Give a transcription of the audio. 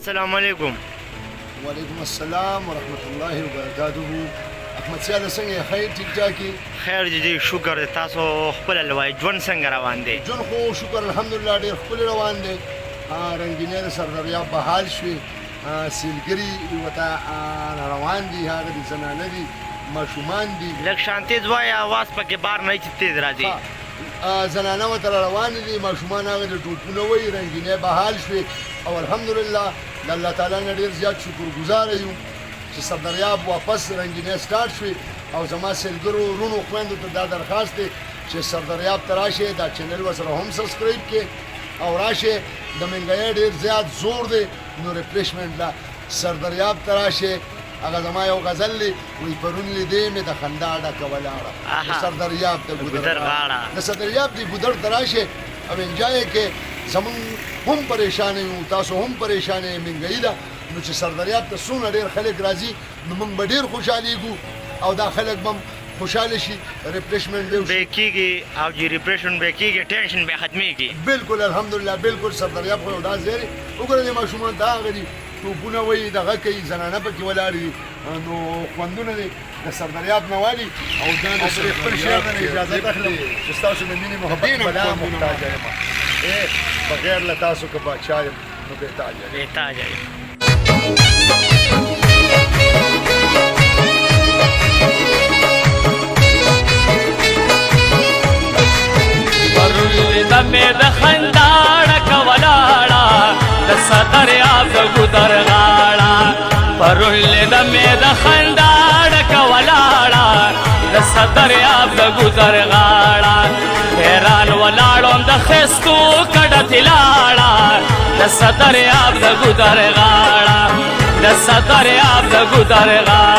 السلام علیکم. وعلیکم السلام ورحمۃ اللہ وبرکاتہ. احمد سیاده څنګه یې؟ خیر ټیک ټاک یې؟ خیر دی شکر دی. تاسو خپل لوای ژوند څنګه روان دی؟ ژوند خو شکر الحمدلله ډېر ښکلی روان دی. رنګینۍ د سردریاب بحال شوې، سیلګري ورته روان دي، هغه دي زنانه دي، ماشومان دي. لږ شانتې ځوایه اواز پکې بار نه چې تیز راځي. زنانه ورته روانې دي، ماشومان هغه د ټوپونه وایي. رنګینۍ بحال شوې او الحمدلله د الله تعالی نه ډېر زیات شکرګزاره یو چې سردریاب واپس رنګینۍ سټارټ شوې. او زما سیلګرو وروڼو خویندو ته دا درخواست دی چې سردریاب ته راشئ، دا چینل ورسره هم سبسکرایب کړئ او راشئ. د مهنګایۍ ډېر زیات زور دی، نو ریفریشمنټ لا سردریاب ته راشئ. هغه زما یو غزل دی، وایي پرون لیدې مې د خندا ډکه ولاړه د سردریاب د ګودر غاړه. د سردریاب د ګودر ته راشئ او انجوای کړئ. زمونږ هم پریشانه یو، تاسو هم پریشانه یې، مهنګایي ده. نو چې سردریاب ته څومره ډېر خلک راځي نو موږ به ډېر خوشحالېږو او دا خلک به هم خوشحاله شي. ریفریشمنټ به کېږي او چې ریفریشمنټ به کېږي ټینشن به ختمېږي. بالکل الحمدلله بالکل. سردریاب خو یو دا ځای دی، وګوره دې ماشومان ته هغه دي ټوپونه وایي، دغه کوي، زنانه پکې ولاړې دي، نو خوندونه دي د سردریاب نه والي. او دا د خپل شعر نه اجازه اخلم چې ستاسو د مینې محبت بلا محتاج یم، بغیر له تاسو که بادشاه یم نو بېتاجه یم. بېتاجه یم. دمې د خندا ډکه ولاړه د سدریاب د ګودر غاړه. پرون دمې د خندا ډکه ولاړه د سدریاب د ګودر غاړه. حیران ولاړم د ښایستو کډه تلاړه د سدریاب د ګودر غاړه، د سدریاب د ګودر غاړه.